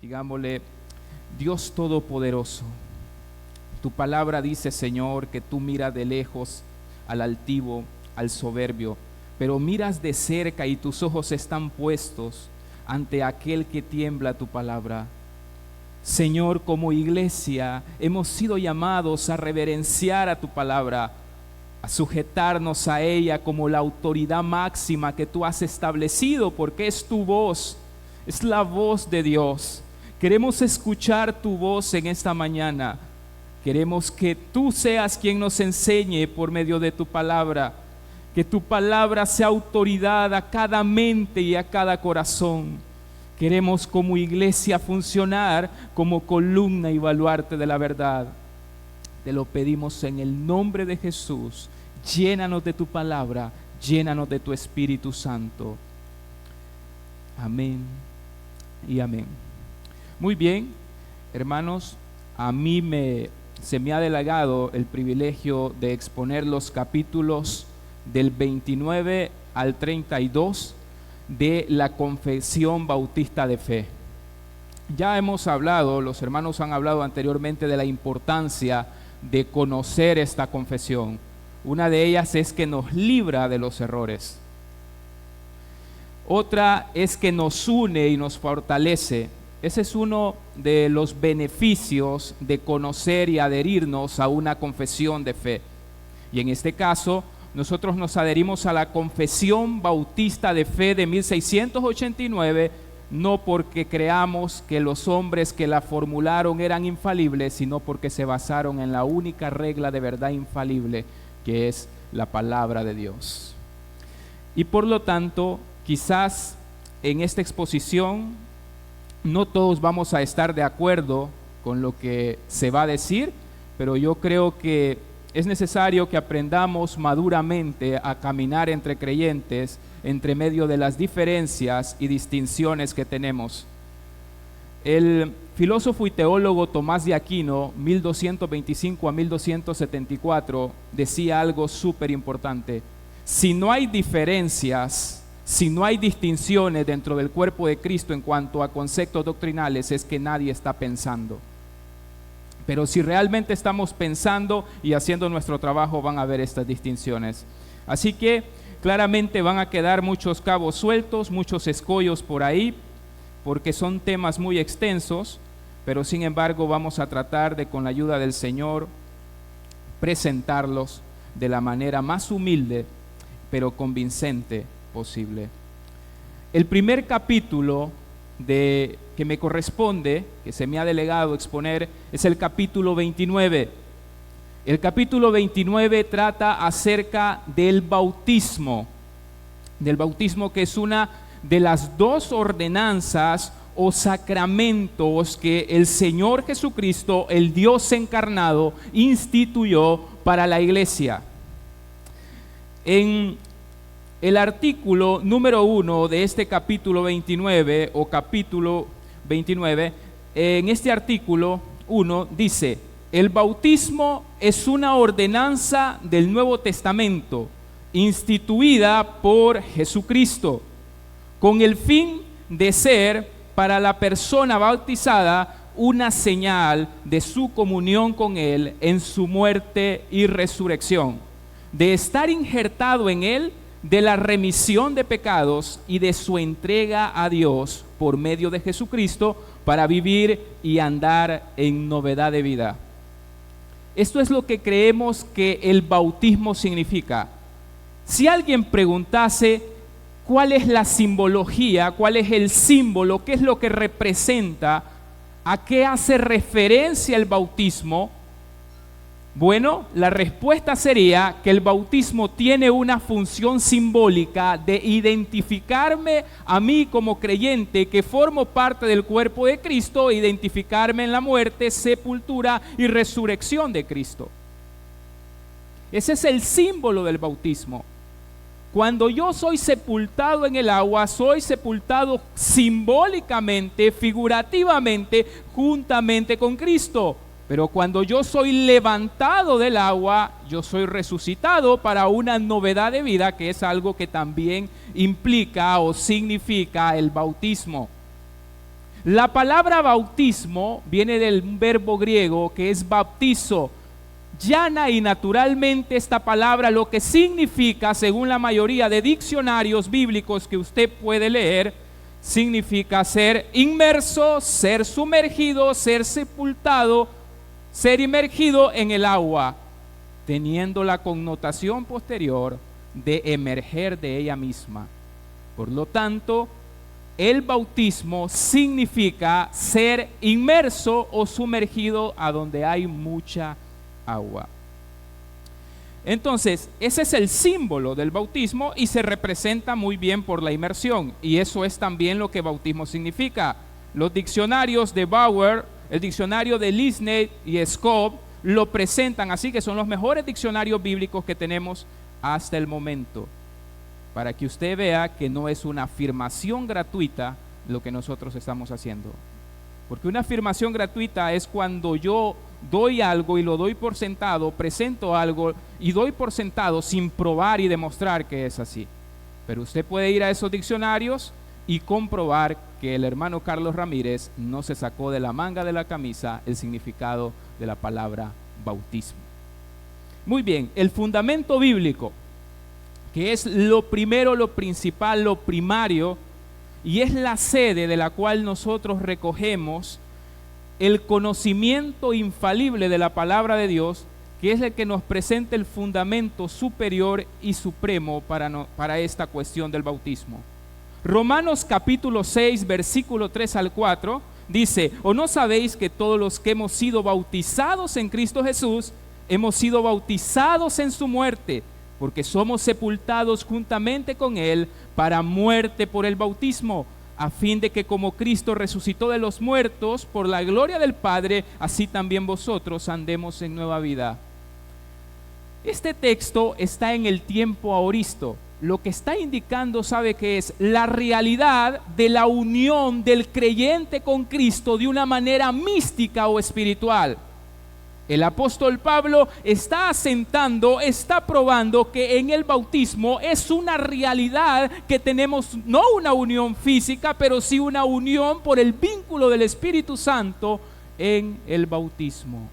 Digámosle: Dios Todopoderoso, tu palabra dice, Señor, que tú miras de lejos al altivo, al soberbio, pero miras de cerca y tus ojos están puestos ante aquel que tiembla a tu palabra. Señor, como iglesia hemos sido llamados a reverenciar a tu palabra, a sujetarnos a ella como la autoridad máxima que tú has establecido, porque es tu voz, es la voz de Dios. Queremos escuchar tu voz en esta mañana. Queremos que tú seas quien nos enseñe por medio de tu palabra, que tu palabra sea autoridad a cada mente y a cada corazón. Queremos como iglesia funcionar como columna y baluarte de la verdad. Te lo pedimos en el nombre de Jesús. Llénanos de tu palabra, llénanos de tu Espíritu Santo. Amén y amén. Muy bien, hermanos, a mí se me ha delegado el privilegio de exponer los capítulos del 29 al 32 de la Confesión Bautista de Fe. Ya hemos hablado, los hermanos han hablado anteriormente de la importancia de conocer esta confesión. Una de ellas es que nos libra de los errores. Otra es que nos une y nos fortalece. Ese es uno de los beneficios de conocer y adherirnos a una confesión de fe. Y en este caso, nosotros nos adherimos a la Confesión Bautista de Fe de 1689, no porque creamos que los hombres que la formularon eran infalibles, sino porque se basaron en la única regla de verdad infalible, que es la palabra de Dios. Y por lo tanto, quizás en esta exposición no todos vamos a estar de acuerdo con lo que se va a decir, pero yo creo que es necesario que aprendamos maduramente a caminar entre creyentes, entre medio de las diferencias y distinciones que tenemos. El filósofo y teólogo Tomás de Aquino, 1225 a 1274, decía algo súper importante: si no hay diferencias, si no hay distinciones dentro del cuerpo de Cristo en cuanto a conceptos doctrinales, es que nadie está pensando. Pero si realmente estamos pensando y haciendo nuestro trabajo, van a haber estas distinciones. Así que claramente van a quedar muchos cabos sueltos, muchos escollos por ahí, porque son temas muy extensos, pero sin embargo vamos a tratar de, con la ayuda del Señor, presentarlos de la manera más humilde, pero convincente posible. El primer capítulo que me corresponde, que se me ha delegado exponer, es el capítulo 29. El capítulo 29 trata acerca del bautismo que es una de las dos ordenanzas o sacramentos que el Señor Jesucristo, el Dios encarnado, instituyó para la iglesia. En el artículo número 1 de este capítulo 29 o capítulo 29, en este artículo 1 dice: el bautismo es una ordenanza del Nuevo Testamento instituida por Jesucristo con el fin de ser para la persona bautizada una señal de su comunión con Él en su muerte y resurrección, de estar injertado en Él, de la remisión de pecados y de su entrega a Dios por medio de Jesucristo para vivir y andar en novedad de vida. Esto es lo que creemos que el bautismo significa. Si alguien preguntase cuál es la simbología, cuál es el símbolo, qué es lo que representa, a qué hace referencia el bautismo, bueno, la respuesta sería que el bautismo tiene una función simbólica de identificarme a mí como creyente que formo parte del cuerpo de Cristo, identificarme en la muerte, sepultura y resurrección de Cristo. Ese es el símbolo del bautismo. Cuando yo soy sepultado en el agua, soy sepultado simbólicamente, figurativamente, juntamente con Cristo. Pero cuando yo soy levantado del agua, yo soy resucitado para una novedad de vida, que es algo que también implica o significa el bautismo. La palabra bautismo viene del verbo griego que es baptizo. Llana y naturalmente esta palabra lo que significa, según la mayoría de diccionarios bíblicos que usted puede leer, significa ser inmerso, ser sumergido, ser sepultado, ser inmergido en el agua, teniendo la connotación posterior de emerger de ella misma. Por lo tanto, el bautismo significa ser inmerso o sumergido a donde hay mucha agua. Entonces, ese es el símbolo del bautismo y se representa muy bien por la inmersión, y eso es también lo que bautismo significa. Los diccionarios de Bauer, el diccionario de Lisney y Scobb lo presentan así, que son los mejores diccionarios bíblicos que tenemos hasta el momento, para que usted vea que no es una afirmación gratuita lo que nosotros estamos haciendo. Porque una afirmación gratuita es cuando yo doy algo y lo doy por sentado, presento algo y doy por sentado sin probar y demostrar que es así. Pero usted puede ir a esos diccionarios y comprobar que el hermano Carlos Ramírez no se sacó de la manga de la camisa el significado de la palabra bautismo. Muy bien, el fundamento bíblico, que es lo primero, lo principal, lo primario, y es la sede de la cual nosotros recogemos el conocimiento infalible de la palabra de Dios, que es el que nos presenta el fundamento superior y supremo para esta cuestión del bautismo. Romanos capítulo 6, versículo 3 al 4, dice: ¿O no sabéis que todos los que hemos sido bautizados en Cristo Jesús, hemos sido bautizados en su muerte? Porque somos sepultados juntamente con Él para muerte por el bautismo, a fin de que como Cristo resucitó de los muertos por la gloria del Padre, así también vosotros andemos en nueva vida. Este texto está en el tiempo aoristo. Lo que está indicando, ¿sabe qué es? La realidad de la unión del creyente con Cristo de una manera mística o espiritual. El apóstol Pablo está asentando, está probando que en el bautismo es una realidad que tenemos, no una unión física, pero sí una unión por el vínculo del Espíritu Santo en el bautismo.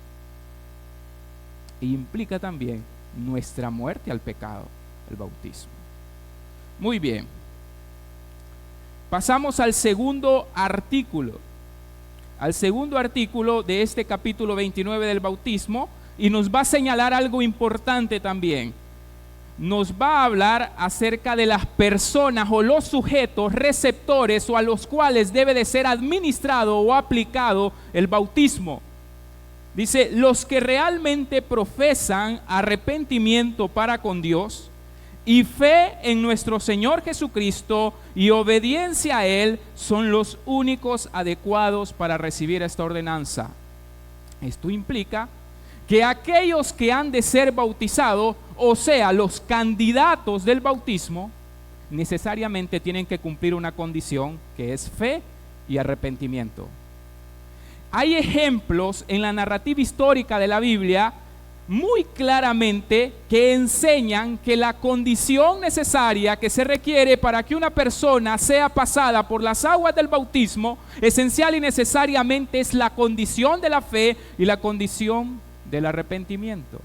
Y implica también nuestra muerte al pecado, el bautismo. Muy bien. Pasamos al segundo artículo. Al segundo artículo de este capítulo 29 del bautismo, y nos va a señalar algo importante también. Nos va a hablar acerca de las personas o los sujetos receptores o a los cuales debe de ser administrado o aplicado el bautismo. Dice: los que realmente profesan arrepentimiento para con Dios y fe en nuestro Señor Jesucristo y obediencia a Él son los únicos adecuados para recibir esta ordenanza. Esto implica que aquellos que han de ser bautizados, o sea, los candidatos del bautismo, necesariamente tienen que cumplir una condición que es fe y arrepentimiento. Hay ejemplos en la narrativa histórica de la Biblia muy claramente que enseñan que la condición necesaria que se requiere para que una persona sea pasada por las aguas del bautismo, esencial y necesariamente es la condición de la fe y la condición del arrepentimiento.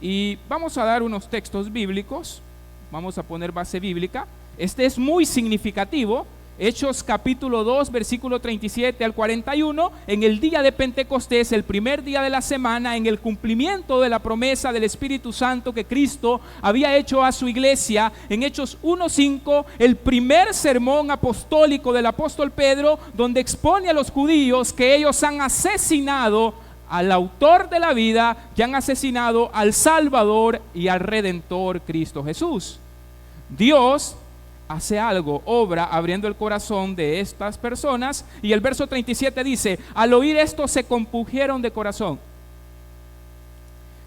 Y vamos a dar unos textos bíblicos, vamos a poner base bíblica. Este es muy significativo. Hechos capítulo 2, versículo 37 al 41, en el día de Pentecostés, el primer día de la semana, en el cumplimiento de la promesa del Espíritu Santo que Cristo había hecho a su iglesia, en Hechos 1:5, el primer sermón apostólico del apóstol Pedro, donde expone a los judíos que ellos han asesinado al autor de la vida, que han asesinado al Salvador y al Redentor Cristo Jesús. Dios hace algo, obra abriendo el corazón de estas personas, y el verso 37 dice: al oír esto se compungieron de corazón.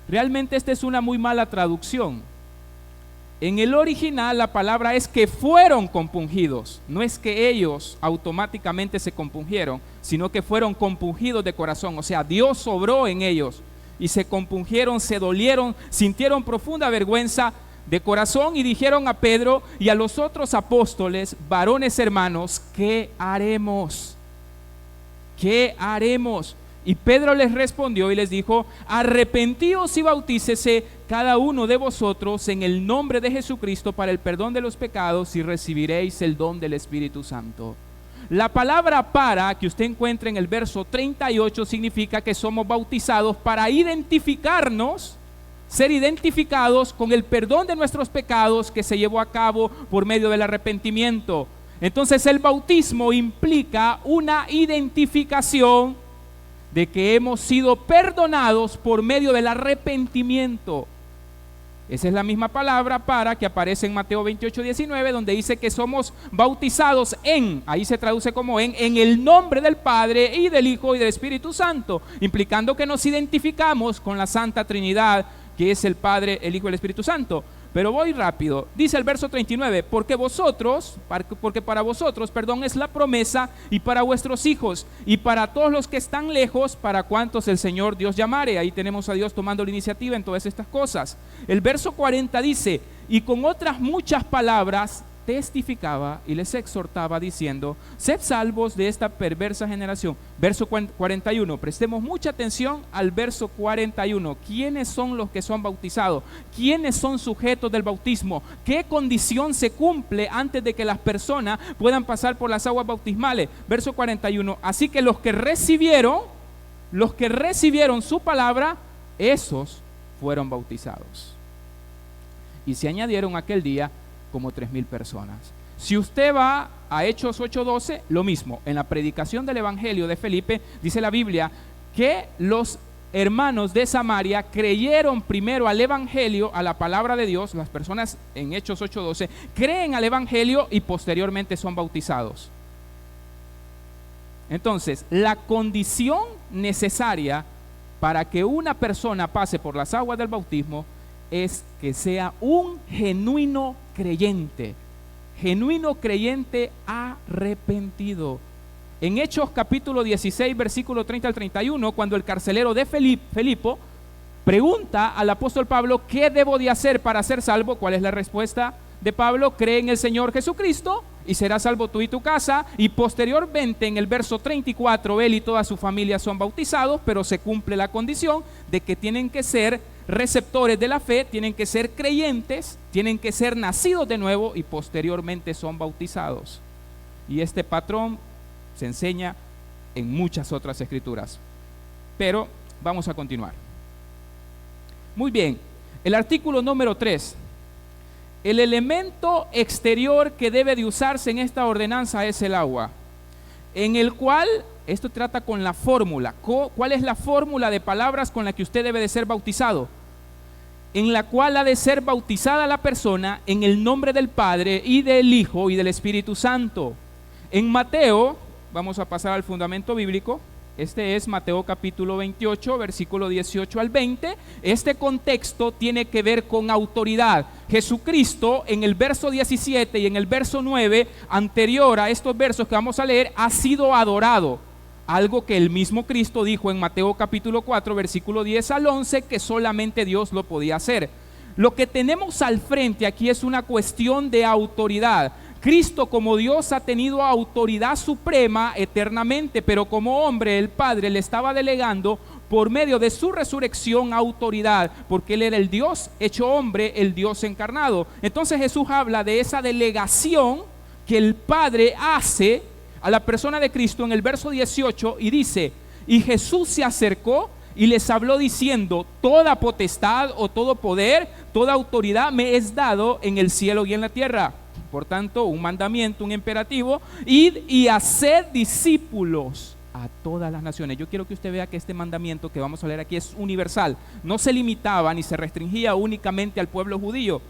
Realmente esta es una muy mala traducción. En el original la palabra es que fueron compungidos, no es que ellos automáticamente se compungieron, sino que fueron compungidos de corazón. O sea, Dios obró en ellos y se compungieron, se dolieron, sintieron profunda vergüenza, de corazón y dijeron a Pedro y a los otros apóstoles: varones hermanos, ¿qué haremos? ¿Qué haremos? Y Pedro les respondió y les dijo: arrepentíos y bautícese cada uno de vosotros en el nombre de Jesucristo para el perdón de los pecados, y recibiréis el don del Espíritu Santo. La palabra para, que usted encuentra en el verso 38, significa que somos bautizados para identificarnos, ser identificados con el perdón de nuestros pecados que se llevó a cabo por medio del arrepentimiento. Entonces el bautismo implica una identificación de que hemos sido perdonados por medio del arrepentimiento. Esa es la misma palabra para que aparece en Mateo 28:19, donde dice que somos bautizados ahí se traduce como en el nombre del Padre y del Hijo y del Espíritu Santo, implicando que nos identificamos con la Santa Trinidad, que es el Padre, el Hijo y el Espíritu Santo. Pero voy rápido. Dice el verso 39, porque para vosotros, es la promesa, y para vuestros hijos, y para todos los que están lejos, para cuantos el Señor Dios llamare. Ahí tenemos a Dios tomando la iniciativa en todas estas cosas. El verso 40 dice: y con otras muchas palabras testificaba y les exhortaba diciendo: sed salvos de esta perversa generación. Verso 41, prestemos mucha atención al verso 41. ¿Quiénes son los que son bautizados? ¿Quiénes son sujetos del bautismo? ¿Qué condición se cumple antes de que las personas puedan pasar por las aguas bautismales? Verso 41, así que los que recibieron su palabra, esos fueron bautizados. Y se añadieron aquel día como 3,000 personas. Si usted va a Hechos 8:12, lo mismo. En la predicación del Evangelio de Felipe, dice la Biblia que los hermanos de Samaria creyeron primero al Evangelio, a la palabra de Dios. Las personas en Hechos 8:12 creen al Evangelio y posteriormente son bautizados. Entonces, la condición necesaria para que una persona pase por las aguas del bautismo es que sea un genuino creyente arrepentido. En Hechos capítulo 16, versículo 30 al 31, cuando el carcelero de Filipo pregunta al apóstol Pablo: ¿qué debo de hacer para ser salvo? ¿Cuál es la respuesta de Pablo? Cree en el Señor Jesucristo y serás salvo tú y tu casa. Y posteriormente en el verso 34, él y toda su familia son bautizados, pero se cumple la condición de que tienen que ser receptores de la fe, tienen que ser creyentes, tienen que ser nacidos de nuevo y posteriormente son bautizados. Y este patrón se enseña en muchas otras escrituras. Pero vamos a continuar. Muy bien, el artículo número 3. El elemento exterior que debe de usarse en esta ordenanza es el agua, en el cual esto trata con la fórmula. ¿Cuál es la fórmula de palabras con la que usted debe de ser bautizado? En la cual ha de ser bautizada la persona en el nombre del Padre y del Hijo y del Espíritu Santo. En Mateo, vamos a pasar al fundamento bíblico. Este es Mateo capítulo 28, versículo 18 al 20. Este contexto tiene que ver con autoridad. Jesucristo en el verso 17 y en el verso 9, anterior a estos versos que vamos a leer, ha sido adorado. Algo que el mismo Cristo dijo en Mateo capítulo 4, versículo 10 al 11, que solamente Dios lo podía hacer. Lo que tenemos al frente aquí es una cuestión de autoridad. Cristo como Dios ha tenido autoridad suprema eternamente, pero como hombre el Padre le estaba delegando por medio de su resurrección autoridad, porque Él era el Dios hecho hombre, el Dios encarnado. Entonces Jesús habla de esa delegación que el Padre hace a la persona de Cristo en el verso 18 y dice: y Jesús se acercó y les habló diciendo: toda potestad o todo poder, toda autoridad me es dado en el cielo y en la tierra. Por tanto, un mandamiento, un imperativo: id y haced discípulos a todas las naciones. Yo quiero que usted vea que este mandamiento que vamos a leer aquí es universal. No se limitaba ni se restringía únicamente al pueblo judío.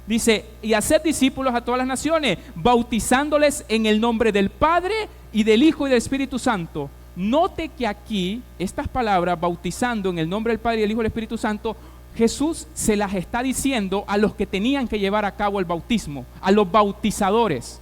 Dice: y haced discípulos a todas las naciones, bautizándoles en el nombre del Padre y del Hijo y del Espíritu Santo. Note que aquí estas palabras, bautizando en el nombre del Padre y del Hijo y del Espíritu Santo, Jesús se las está diciendo a los que tenían que llevar a cabo el bautismo, a los bautizadores.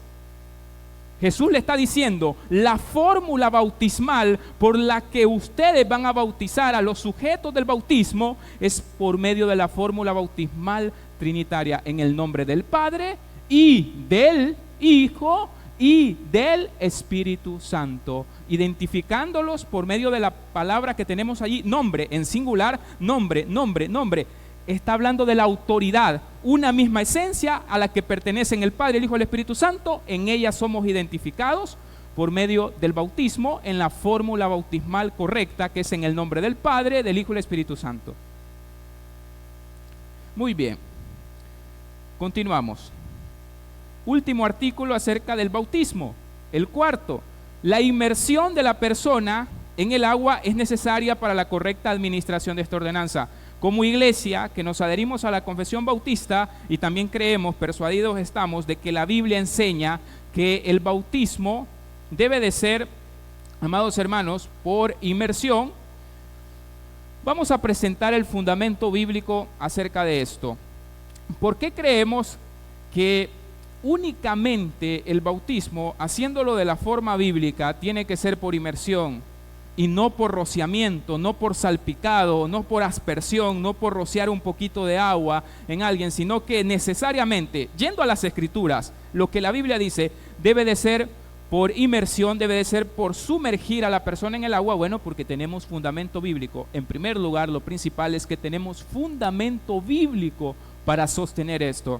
Jesús le está diciendo: la fórmula bautismal por la que ustedes van a bautizar a los sujetos del bautismo es por medio de la fórmula bautismal trinitaria en el nombre del Padre y del Hijo y del Espíritu Santo, identificándolos por medio de la palabra que tenemos allí, nombre, en singular, nombre, nombre, nombre. Está hablando de la autoridad, una misma esencia a la que pertenecen el Padre, el Hijo y el Espíritu Santo. En ella somos identificados por medio del bautismo en la fórmula bautismal correcta, que es en el nombre del Padre, del Hijo y del Espíritu Santo. Muy bien, continuamos. Último artículo acerca del bautismo, el cuarto. La inmersión de la persona en el agua es necesaria para la correcta administración de esta ordenanza. Como iglesia que nos adherimos a la confesión bautista y también creemos, persuadidos estamos, de que la Biblia enseña que el bautismo debe de ser, amados hermanos, por inmersión. Vamos a presentar el fundamento bíblico acerca de esto. ¿Por qué creemos que únicamente el bautismo, haciéndolo de la forma bíblica, tiene que ser por inmersión y no por rociamiento, no por salpicado, no por aspersión, no por rociar un poquito de agua en alguien, sino que necesariamente, yendo a las Escrituras, lo que la Biblia dice debe de ser por inmersión, debe de ser por sumergir a la persona en el agua? Bueno, porque tenemos fundamento bíblico. En primer lugar, lo principal es que tenemos fundamento bíblico para sostener esto.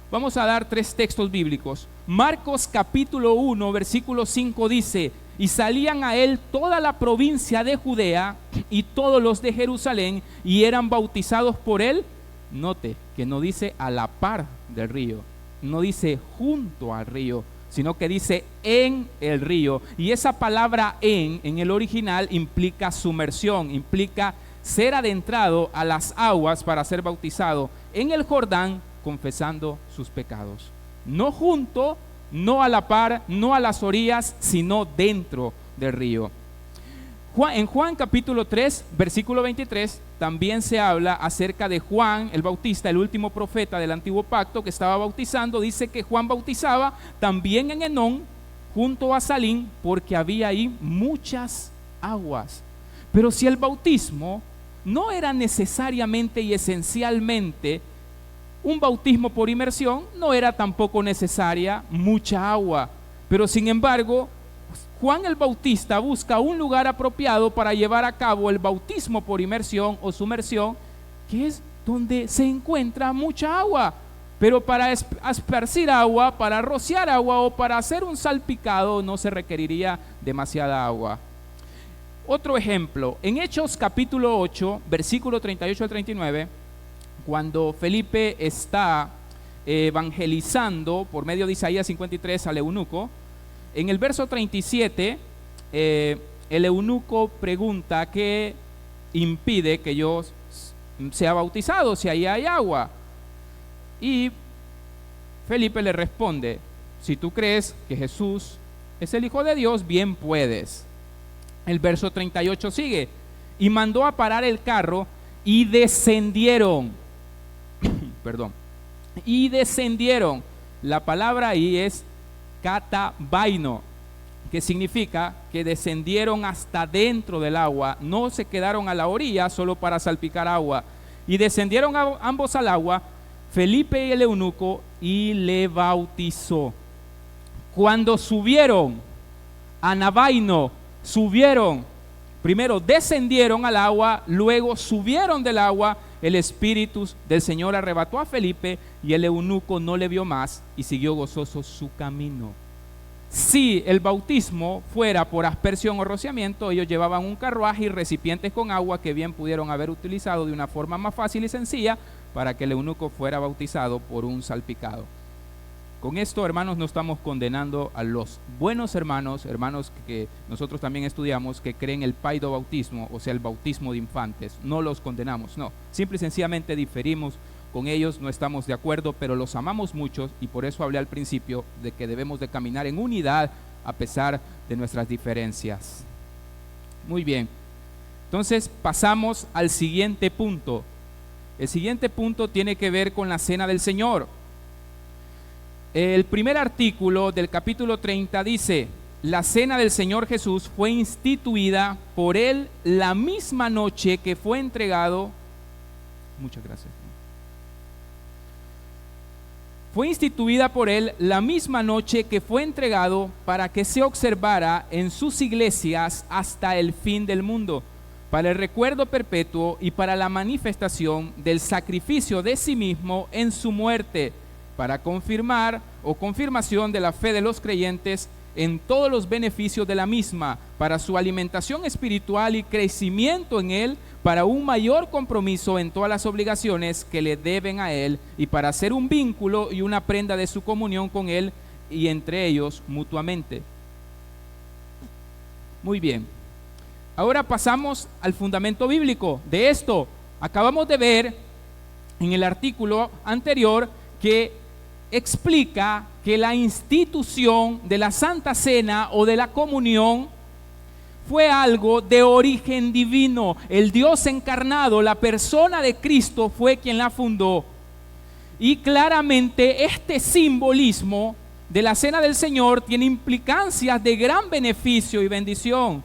Vamos a dar 3 textos bíblicos. Marcos capítulo 1, versículo 5 dice: y salían a él toda la provincia de Judea y todos los de Jerusalén, y eran bautizados por él. Note que no dice a la par del río, no dice junto al río, sino que dice en el río. Y esa palabra en el original implica sumersión, implica ser adentrado a las aguas para ser bautizado en el Jordán, confesando sus pecados. No junto, no a la par, no a las orillas, sino dentro del río. En Juan capítulo 3, versículo 23, también se habla acerca de Juan el Bautista, el último profeta del antiguo pacto que estaba bautizando. Dice que Juan bautizaba también en Enón, junto a Salim, porque había ahí muchas aguas. Pero si el bautismo no era necesariamente y esencialmente un bautismo por inmersión, no era tampoco necesaria mucha agua. Pero sin embargo, Juan el Bautista busca un lugar apropiado para llevar a cabo el bautismo por inmersión o sumersión, que es donde se encuentra mucha agua. Pero para esparcir agua, para rociar agua o para hacer un salpicado no se requeriría demasiada agua. Otro ejemplo, en Hechos capítulo 8, versículo 38 al 39, cuando Felipe está evangelizando por medio de Isaías 53 al eunuco, en el verso 37, el eunuco pregunta qué impide que yo sea bautizado si ahí hay agua. Y Felipe le responde: si tú crees que Jesús es el Hijo de Dios, bien puedes. El verso 38 sigue: y mandó a parar el carro y descendieron. Perdón. Y descendieron. La palabra ahí es katabaino, que significa que descendieron hasta dentro del agua, no se quedaron a la orilla solo para salpicar agua. Y descendieron ambos al agua, Felipe y el eunuco, y le bautizó. Cuando subieron a Nabaino, subieron, primero descendieron al agua, luego subieron del agua. El Espíritu del Señor arrebató a Felipe y el eunuco no le vio más y siguió gozoso su camino. Si el bautismo fuera por aspersión o rociamiento, ellos llevaban un carruaje y recipientes con agua que bien pudieron haber utilizado de una forma más fácil y sencilla para que el eunuco fuera bautizado por un salpicado. Con esto, hermanos, no estamos condenando a los buenos hermanos que nosotros también estudiamos, que creen el paidobautismo, o sea, el bautismo de infantes. No los condenamos, no. Simple y sencillamente diferimos con ellos, no estamos de acuerdo, pero los amamos mucho y por eso hablé al principio de que debemos de caminar en unidad a pesar de nuestras diferencias. Muy bien. Entonces, pasamos al siguiente punto. El siguiente punto tiene que ver con la cena del Señor. El primer artículo del capítulo 30 dice: la cena del Señor Jesús fue instituida por él la misma noche que fue entregado. Muchas gracias. fue instituida por él la misma noche que fue entregado para que se observara en sus iglesias hasta el fin del mundo, para el recuerdo perpetuo y para la manifestación del sacrificio de sí mismo en su muerte, para confirmar o confirmación de la fe de los creyentes en todos los beneficios de la misma, para su alimentación espiritual y crecimiento en él, para un mayor compromiso en todas las obligaciones que le deben a él y para hacer un vínculo y una prenda de su comunión con él y entre ellos mutuamente. Muy bien. Ahora pasamos al fundamento bíblico de esto. Acabamos de ver en el artículo anterior que explica que la institución de la Santa Cena o de la comunión fue algo de origen divino. El Dios encarnado, la persona de Cristo, fue quien la fundó. Y claramente este simbolismo de la Cena del Señor tiene implicancias de gran beneficio y bendición.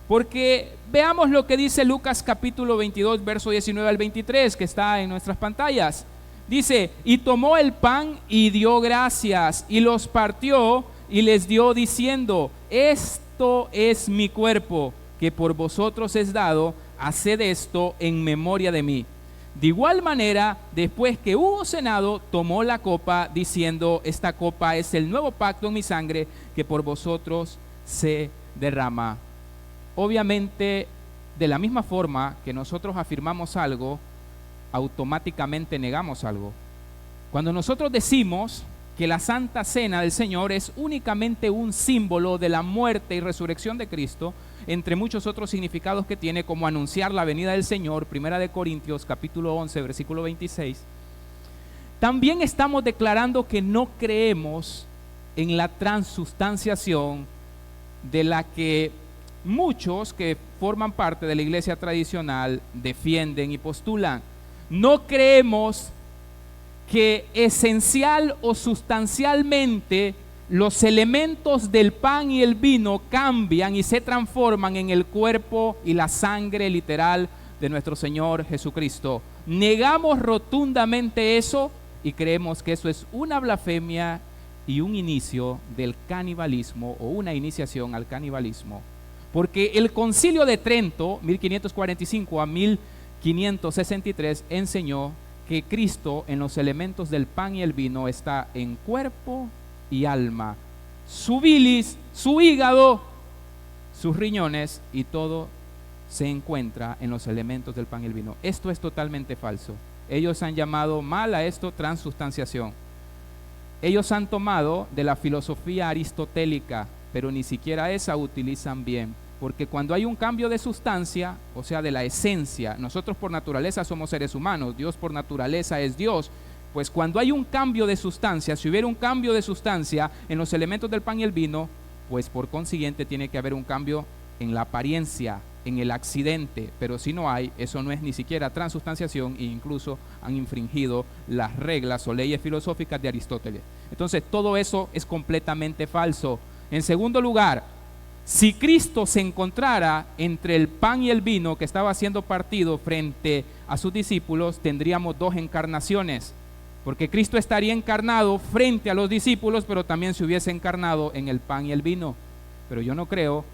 Porque veamos lo que dice Lucas capítulo 22, verso 19 al 23, que está en nuestras pantallas. Dice, y tomó el pan y dio gracias, y los partió y les dio diciendo, esto es mi cuerpo, que por vosotros es dado, haced esto en memoria de mí. De igual manera, después que hubo cenado, tomó la copa, diciendo, esta copa es el nuevo pacto en mi sangre, que por vosotros se derrama. Obviamente, de la misma forma que nosotros afirmamos algo, automáticamente negamos algo. Cuando nosotros decimos que la Santa Cena del Señor es únicamente un símbolo de la muerte y resurrección de Cristo, entre muchos otros significados que tiene, como anunciar la venida del Señor, 1 Corintios capítulo 11, versículo 26, también estamos declarando que no creemos en la transustanciación de la que muchos que forman parte de la iglesia tradicional defienden y postulan. No creemos que esencial o sustancialmente los elementos del pan y el vino cambian y se transforman en el cuerpo y la sangre literal de nuestro Señor Jesucristo. Negamos rotundamente eso y creemos que eso es una blasfemia y un inicio del canibalismo o una iniciación al canibalismo. Porque el Concilio de Trento, 1545 a 1563, enseñó que Cristo en los elementos del pan y el vino está en cuerpo y alma, su bilis, su hígado, sus riñones, y todo se encuentra en los elementos del pan y el vino. Esto es totalmente falso. Ellos han llamado mal a esto transustanciación. Ellos han tomado de la filosofía aristotélica, pero ni siquiera esa utilizan bien, porque cuando hay un cambio de sustancia, o sea, de la esencia, nosotros por naturaleza somos seres humanos, Dios por naturaleza es Dios, pues cuando hay un cambio de sustancia, si hubiera un cambio de sustancia en los elementos del pan y el vino, pues por consiguiente tiene que haber un cambio en la apariencia, en el accidente, pero si no hay, eso no es ni siquiera transustanciación e incluso han infringido las reglas o leyes filosóficas de Aristóteles. Entonces todo eso es completamente falso. En segundo lugar, si Cristo se encontrara entre el pan y el vino que estaba siendo partido frente a sus discípulos, tendríamos dos encarnaciones, porque Cristo estaría encarnado frente a los discípulos, pero también se hubiese encarnado en el pan y el vino. Pero yo no creo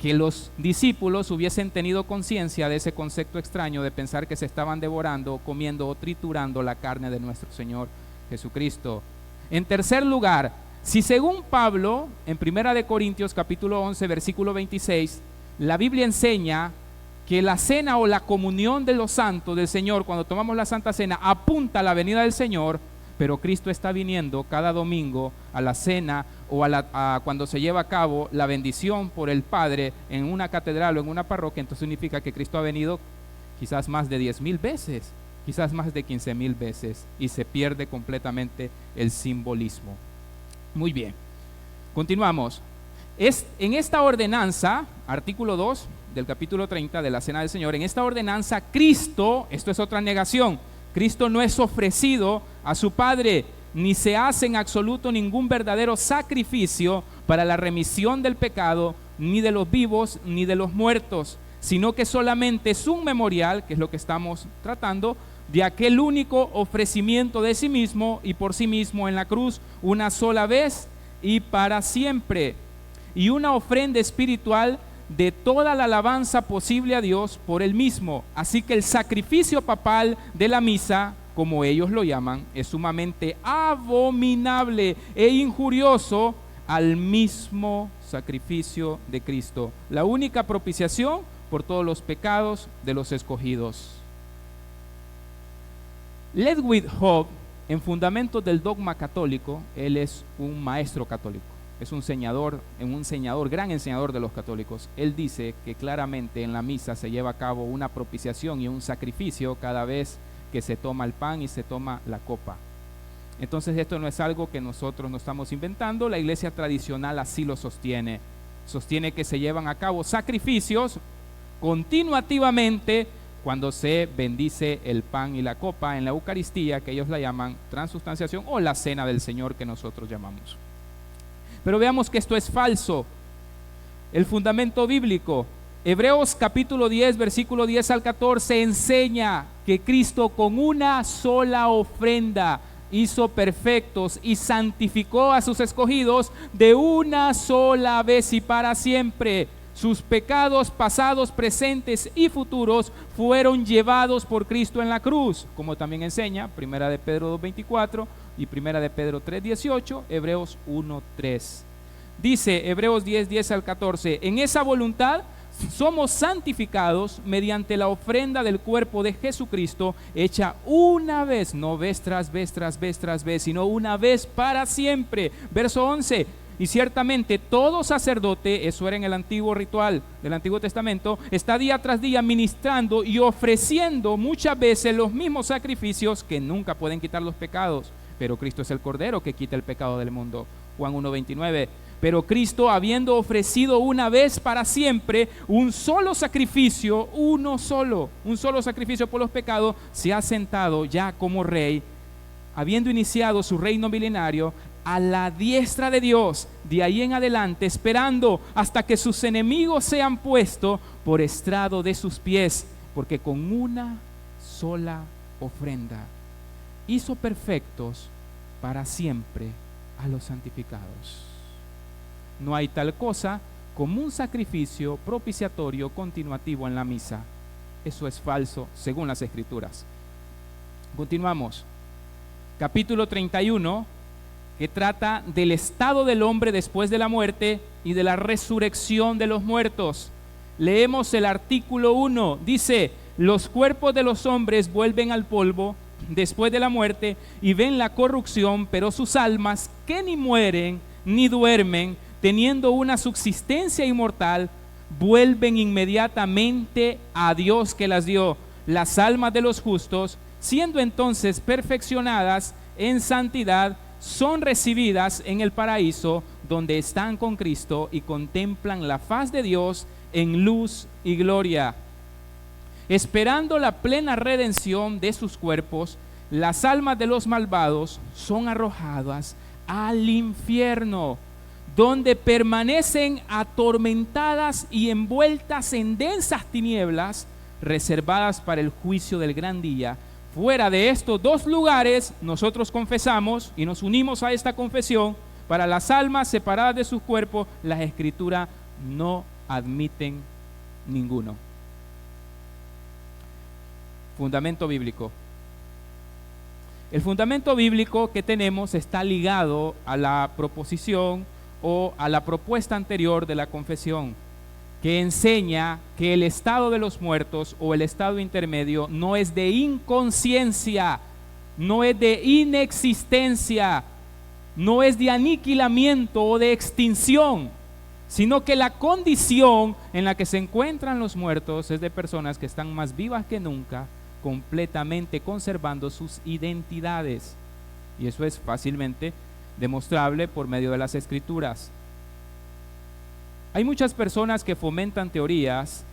que los discípulos hubiesen tenido conciencia de ese concepto extraño de pensar que se estaban devorando, comiendo o triturando la carne de nuestro Señor Jesucristo. En tercer lugar, si según Pablo, en 1 Corintios capítulo 11, versículo 26, la Biblia enseña que la cena o la comunión de los santos del Señor, cuando tomamos la Santa Cena, apunta a la venida del Señor, pero Cristo está viniendo cada domingo a la cena o a cuando se lleva a cabo la bendición por el Padre en una catedral o en una parroquia, entonces significa que Cristo ha venido quizás más de 10,000 veces, quizás más de 15,000 veces, y se pierde completamente el simbolismo. Muy bien, continuamos. En esta ordenanza, artículo 2 del capítulo 30 de la Cena del Señor, en esta ordenanza Cristo, esto es otra negación, Cristo no es ofrecido a su Padre, ni se hace en absoluto ningún verdadero sacrificio para la remisión del pecado, ni de los vivos ni de los muertos, sino que solamente es un memorial, que es lo que estamos tratando, de aquel único ofrecimiento de sí mismo y por sí mismo en la cruz, una sola vez y para siempre, y una ofrenda espiritual de toda la alabanza posible a Dios por él mismo. Así que el sacrificio papal de la misa, como ellos lo llaman, es sumamente abominable e injurioso al mismo sacrificio de Cristo, la única propiciación por todos los pecados de los escogidos. Ludwig Hobbes, en Fundamentos del Dogma Católico, él es un maestro católico, es un gran enseñador de los católicos. Él dice que claramente en la misa se lleva a cabo una propiciación y un sacrificio cada vez que se toma el pan y se toma la copa. Entonces esto no es algo que nosotros no estamos inventando, la iglesia tradicional así lo sostiene. Sostiene que se llevan a cabo sacrificios continuativamente cuando se bendice el pan y la copa en la Eucaristía, que ellos la llaman transustanciación, o la cena del Señor que nosotros llamamos. Pero veamos que esto es falso. El fundamento bíblico, Hebreos capítulo 10, versículo 10 al 14, enseña que Cristo con una sola ofrenda hizo perfectos y santificó a sus escogidos de una sola vez y para siempre. Sus pecados pasados, presentes y futuros fueron llevados por Cristo en la cruz, como también enseña Primera de Pedro 2:24 y Primera de Pedro 3:18, Hebreos 1:3. Dice Hebreos 10:10 al 14, en esa voluntad somos santificados mediante la ofrenda del cuerpo de Jesucristo, hecha una vez, no vez tras vez, tras vez, tras vez, sino una vez para siempre. Verso 11, y ciertamente todo sacerdote, eso era en el antiguo ritual del Antiguo Testamento, está día tras día ministrando y ofreciendo muchas veces los mismos sacrificios que nunca pueden quitar los pecados, pero Cristo es el Cordero que quita el pecado del mundo. Juan 1:29. Pero Cristo, habiendo ofrecido una vez para siempre un solo sacrificio, un solo sacrificio por los pecados, se ha sentado ya como rey, habiendo iniciado su reino milenario a la diestra de Dios, de ahí en adelante, esperando hasta que sus enemigos sean puestos por estrado de sus pies, porque con una sola ofrenda hizo perfectos para siempre a los santificados. No hay tal cosa como un sacrificio propiciatorio continuativo en la misa. Eso es falso según las Escrituras. Continuamos. Capítulo 31, que trata del estado del hombre después de la muerte y de la resurrección de los muertos. Leemos el artículo 1. Dice, los cuerpos de los hombres vuelven al polvo después de la muerte y ven la corrupción, pero sus almas, que ni mueren ni duermen, teniendo una subsistencia inmortal, vuelven inmediatamente a Dios que las dio. Las almas de los justos, siendo entonces perfeccionadas en santidad, son recibidas en el paraíso, donde están con Cristo y contemplan la faz de Dios en luz y gloria. Esperando la plena redención de sus cuerpos, las almas de los malvados son arrojadas al infierno, donde permanecen atormentadas y envueltas en densas tinieblas, reservadas para el juicio del gran día. Fuera de estos dos lugares, nosotros confesamos y nos unimos a esta confesión, para las almas separadas de sus cuerpos, las Escrituras no admiten ninguno. Fundamento bíblico. El fundamento bíblico que tenemos está ligado a la proposición o a la propuesta anterior de la confesión, que enseña que el estado de los muertos o el estado intermedio no es de inconsciencia, no es de inexistencia, no es de aniquilamiento o de extinción, sino que la condición en la que se encuentran los muertos es de personas que están más vivas que nunca, completamente conservando sus identidades. Y eso es fácilmente demostrable por medio de las Escrituras. Hay muchas personas que fomentan teorías,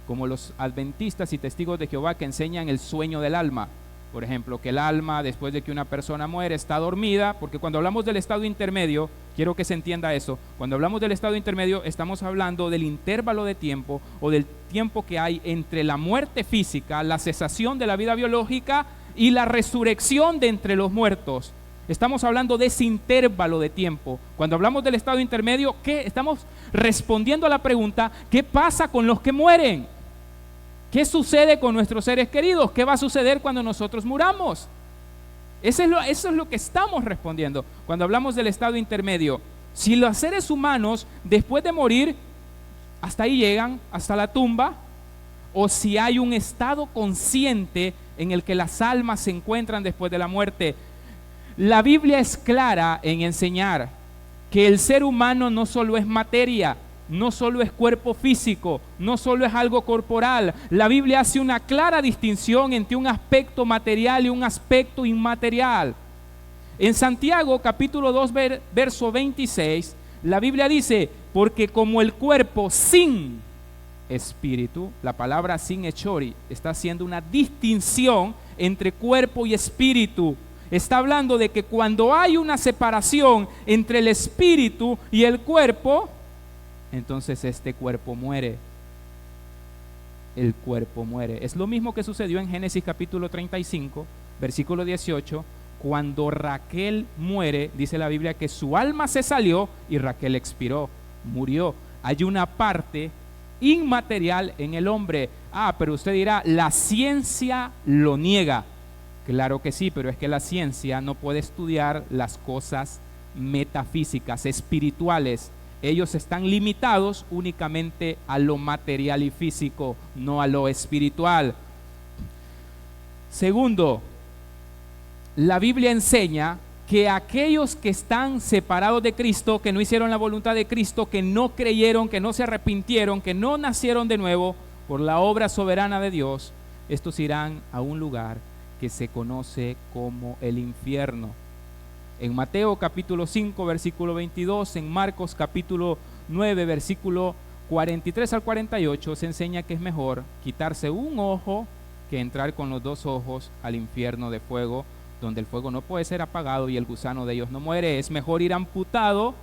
como los adventistas y testigos de Jehová, que enseñan el sueño del alma. Por ejemplo, que el alma, después de que una persona muere, está dormida, porque cuando hablamos del estado intermedio, quiero que se entienda eso, cuando hablamos del estado intermedio, estamos hablando del intervalo de tiempo o del tiempo que hay entre la muerte física, la cesación de la vida biológica y la resurrección de entre los muertos. Estamos hablando de ese intervalo de tiempo. Cuando hablamos del estado intermedio, ¿qué? Estamos respondiendo a la pregunta, ¿qué pasa con los que mueren? ¿Qué sucede con nuestros seres queridos? ¿Qué va a suceder cuando nosotros muramos? Eso es lo que estamos respondiendo cuando hablamos del estado intermedio. Si los seres humanos, después de morir, hasta ahí llegan, hasta la tumba, o si hay un estado consciente en el que las almas se encuentran después de la muerte. La Biblia es clara en enseñar que el ser humano no solo es materia, no solo es cuerpo físico, no solo es algo corporal. La Biblia hace una clara distinción entre un aspecto material y un aspecto inmaterial. En Santiago capítulo 2 verso 26, la Biblia dice, porque como el cuerpo sin espíritu, la palabra sin echori está haciendo una distinción entre cuerpo y espíritu. Está hablando de que cuando hay una separación entre el espíritu y el cuerpo, entonces este cuerpo muere. El cuerpo muere. Es lo mismo que sucedió en Génesis capítulo 35, versículo 18, cuando Raquel muere, dice la Biblia que su alma se salió y Raquel expiró, murió. Hay una parte inmaterial en el hombre. Pero usted dirá, la ciencia lo niega. Claro que sí, pero es que la ciencia no puede estudiar las cosas metafísicas, espirituales. Ellos están limitados únicamente a lo material y físico, no a lo espiritual. Segundo, la Biblia enseña que aquellos que están separados de Cristo, que no hicieron la voluntad de Cristo, que no creyeron, que no se arrepintieron, que no nacieron de nuevo por la obra soberana de Dios, estos irán a un lugar que se conoce como el infierno. En Mateo capítulo 5 versículo 22, en Marcos capítulo 9 versículo 43 al 48 se enseña que es mejor quitarse un ojo que entrar con los dos ojos al infierno de fuego, donde el fuego no puede ser apagado y el gusano de ellos no muere. Es mejor ir amputado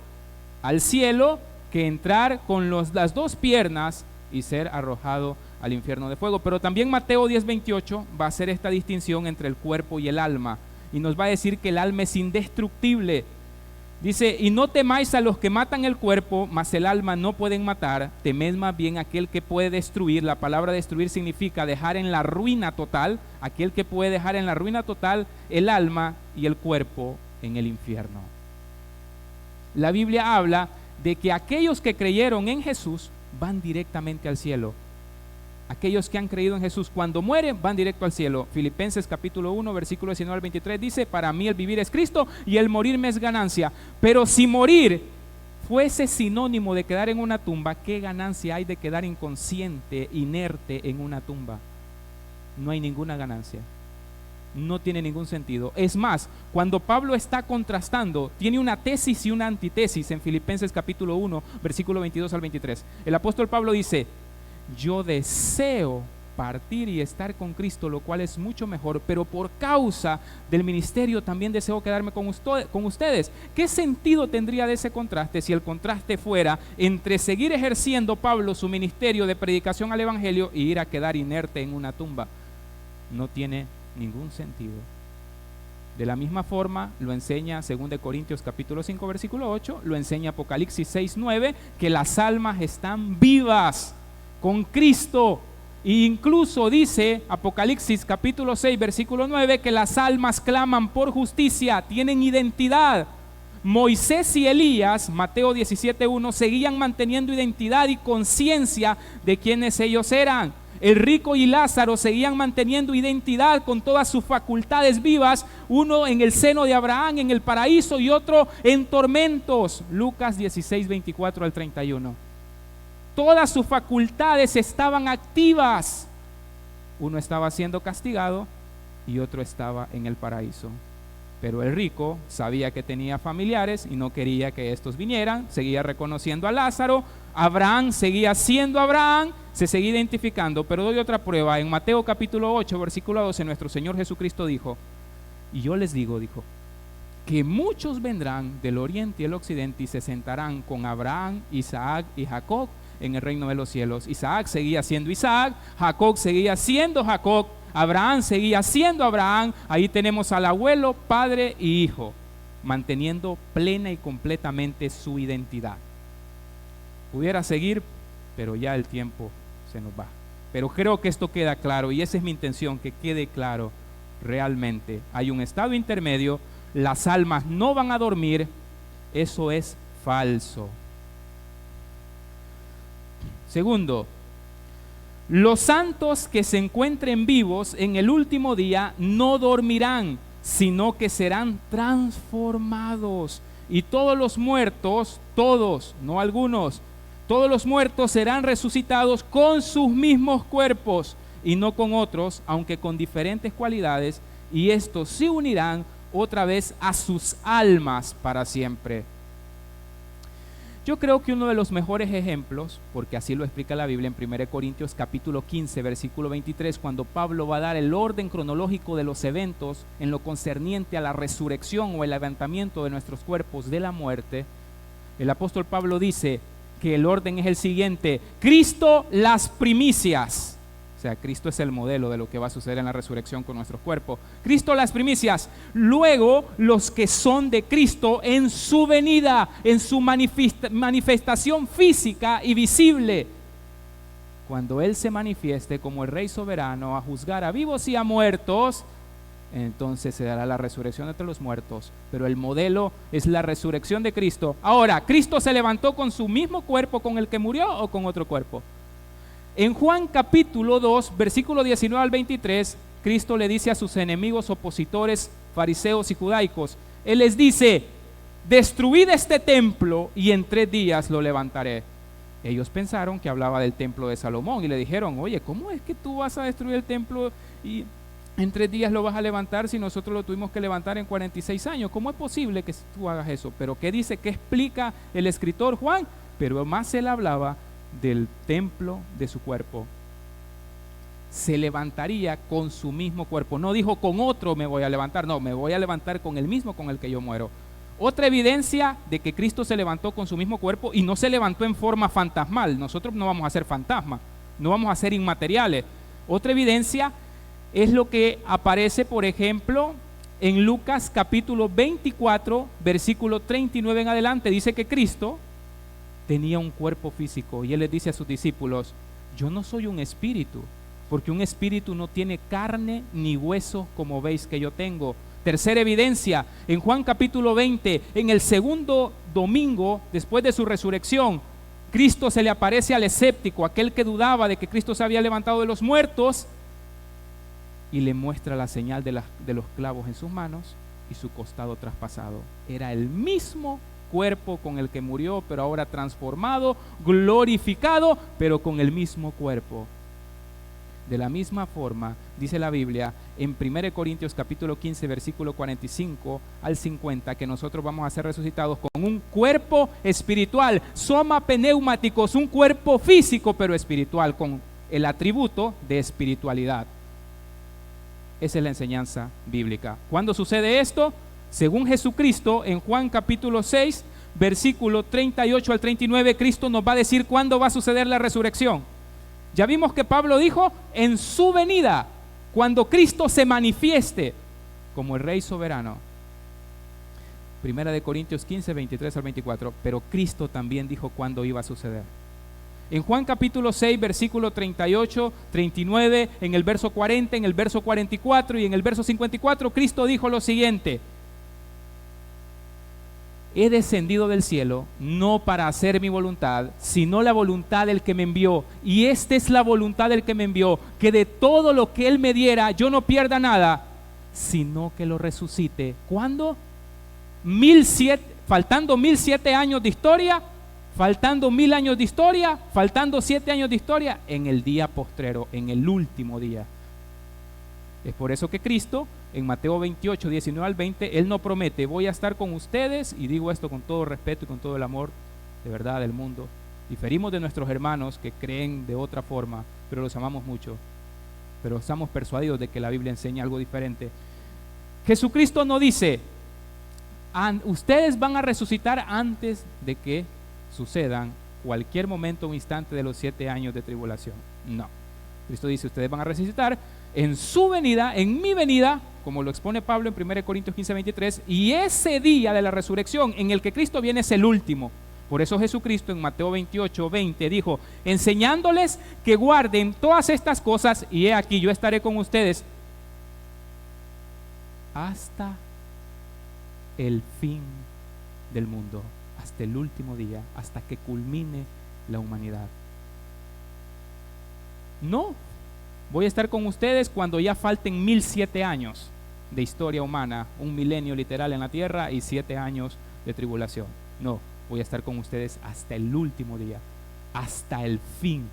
al cielo que entrar con las dos piernas y ser arrojado al infierno de fuego. Pero también Mateo 10:28 va a hacer esta distinción entre el cuerpo y el alma, y nos va a decir que el alma es indestructible. Dice, y no temáis a los que matan el cuerpo, mas el alma no pueden matar, temed más bien aquel que puede destruir. La palabra destruir significa dejar en la ruina total, aquel que puede dejar en la ruina total el alma y el cuerpo en el infierno. La Biblia habla de que aquellos que creyeron en Jesús van directamente al cielo. Aquellos que han creído en Jesús cuando mueren van directo al cielo. Filipenses capítulo 1 versículo 19 al 23 dice, para mí el vivir es Cristo y el morir me es ganancia. Pero si morir fuese sinónimo de quedar en una tumba, ¿qué ganancia hay de quedar inconsciente, inerte en una tumba? No hay ninguna ganancia. No tiene ningún sentido. Es más, cuando Pablo está contrastando, tiene una tesis y una antitesis en Filipenses capítulo 1 versículo 22 al 23. El apóstol Pablo dice, yo deseo partir y estar con Cristo, lo cual es mucho mejor, pero por causa del ministerio también deseo quedarme con ustedes. ¿Qué sentido tendría de ese contraste si el contraste fuera entre seguir ejerciendo Pablo su ministerio de predicación al evangelio y ir a quedar inerte en una tumba? No tiene ningún sentido. De la misma forma lo enseña 2 Corintios capítulo 5 versículo 8, lo enseña Apocalipsis 6:9, que las almas están vivas con Cristo. E incluso dice Apocalipsis capítulo 6 versículo 9 que las almas claman por justicia, tienen identidad. Moisés y Elías, Mateo 17:1, seguían manteniendo identidad y conciencia de quiénes ellos eran. El rico y Lázaro seguían manteniendo identidad con todas sus facultades vivas, uno en el seno de Abraham en el paraíso y otro en tormentos. Lucas 16:24 al 31. Todas sus facultades estaban activas. Uno estaba siendo castigado y otro estaba en el paraíso. Pero el rico sabía que tenía familiares y no quería que estos vinieran. Seguía reconociendo a Lázaro. Abraham seguía siendo Abraham, se seguía identificando. Pero doy otra prueba. En Mateo capítulo 8 versículo 12 nuestro Señor Jesucristo dijo, y yo les digo, dijo, que muchos vendrán del oriente y el occidente y se sentarán con Abraham, Isaac y Jacob en el reino de los cielos. Isaac seguía siendo Isaac, Jacob seguía siendo Jacob, Abraham seguía siendo Abraham. Ahí tenemos al abuelo, padre y hijo, manteniendo plena y completamente su identidad. Pudiera seguir, pero ya el tiempo se nos va. Pero creo que esto queda claro, y esa es mi intención, que quede claro. Realmente hay un estado intermedio, las almas no van a dormir. Eso es falso. Segundo, los santos que se encuentren vivos en el último día no dormirán, sino que serán transformados. Y todos los muertos, todos, no algunos, todos los muertos serán resucitados con sus mismos cuerpos y no con otros, aunque con diferentes cualidades, y estos se unirán otra vez a sus almas para siempre. Yo creo que uno de los mejores ejemplos, porque así lo explica la Biblia en 1 Corintios capítulo 15, versículo 23, cuando Pablo va a dar el orden cronológico de los eventos en lo concerniente a la resurrección o el levantamiento de nuestros cuerpos de la muerte, el apóstol Pablo dice que el orden es el siguiente: Cristo las primicias. O sea, Cristo es el modelo de lo que va a suceder en la resurrección con nuestros cuerpos. Cristo las primicias, luego los que son de Cristo en su venida, en su manifestación física y visible. Cuando Él se manifieste como el Rey soberano a juzgar a vivos y a muertos, entonces se dará la resurrección entre los muertos. Pero el modelo es la resurrección de Cristo. Ahora, ¿Cristo se levantó con su mismo cuerpo con el que murió o con otro cuerpo? En Juan capítulo 2, versículo 19 al 23, Cristo le dice a sus enemigos opositores, fariseos y judaicos, Él les dice: destruid este templo y en 3 días lo levantaré. Ellos pensaron que hablaba del templo de Salomón y le dijeron: oye, ¿cómo es que tú vas a destruir el templo y en 3 días lo vas a levantar si nosotros lo tuvimos que levantar en 46 años? ¿Cómo es posible que tú hagas eso? Pero ¿qué dice? ¿Qué explica el escritor Juan? Pero más él hablaba del templo de su cuerpo. Se levantaría con su mismo cuerpo. No dijo con otro me voy a levantar, no, me voy a levantar con el mismo con el que yo muero. Otra evidencia de que Cristo se levantó con su mismo cuerpo y no se levantó en forma fantasmal. Nosotros no vamos a ser fantasmas, no vamos a ser inmateriales. Otra evidencia es lo que aparece, por ejemplo, en Lucas capítulo 24, versículo 39 en adelante. Dice que Cristo tenía un cuerpo físico y Él les dice a sus discípulos: yo no soy un espíritu, porque un espíritu no tiene carne ni hueso como veis que yo tengo. Tercera evidencia, en Juan capítulo 20, en el segundo domingo después de su resurrección, Cristo se le aparece al escéptico, aquel que dudaba de que Cristo se había levantado de los muertos, y le muestra la señal de los clavos en sus manos y su costado traspasado. Era el mismo cuerpo con el que murió, pero ahora transformado, glorificado, pero con el mismo cuerpo. De la misma forma, dice la Biblia en 1 Corintios capítulo 15, versículo 45 al 50, que nosotros vamos a ser resucitados con un cuerpo espiritual, soma pneumáticos, un cuerpo físico pero espiritual, con el atributo de espiritualidad. Esa es la enseñanza bíblica. ¿Cuándo sucede esto? Según Jesucristo, en Juan capítulo 6, versículo 38 al 39, Cristo nos va a decir cuándo va a suceder la resurrección. Ya vimos que Pablo dijo: en su venida, cuando Cristo se manifieste como el Rey soberano. Primera de Corintios 15, 23 al 24. Pero Cristo también dijo cuándo iba a suceder. En Juan capítulo 6, versículo 38, 39, en el verso 40, en el verso 44 y en el verso 54, Cristo dijo lo siguiente: he descendido del cielo no para hacer mi voluntad, sino la voluntad del que me envió. Y esta es la voluntad del que me envió, que de todo lo que Él me diera yo no pierda nada, sino que lo resucite. ¿Cuándo? Faltando 1007 años de historia, faltando 1000 años de historia, faltando 7 años de historia, en el día postrero, en el último día. Es por eso que Cristo, en Mateo 28, 19 al 20, Él no promete: voy a estar con ustedes, y digo esto con todo respeto y con todo el amor de verdad del mundo. Diferimos de nuestros hermanos que creen de otra forma, pero los amamos mucho. Pero estamos persuadidos de que la Biblia enseña algo diferente. Jesucristo no dice: ustedes van a resucitar antes de que sucedan cualquier momento o instante de los 7 años de tribulación. No. Cristo dice, ustedes van a resucitar en su venida, en mi venida, como lo expone Pablo en 1 Corintios 15, 23, y ese día de la resurrección en el que Cristo viene es el último. Por eso Jesucristo en Mateo 28, 20 dijo, enseñándoles que guarden todas estas cosas, y he aquí, yo estaré con ustedes hasta el fin del mundo, hasta el último día, hasta que culmine la humanidad. No, voy a estar con ustedes cuando ya falten 1007 años de historia humana, un milenio literal en la tierra y 7 años de tribulación. No, voy a estar con ustedes hasta el último día, hasta el fin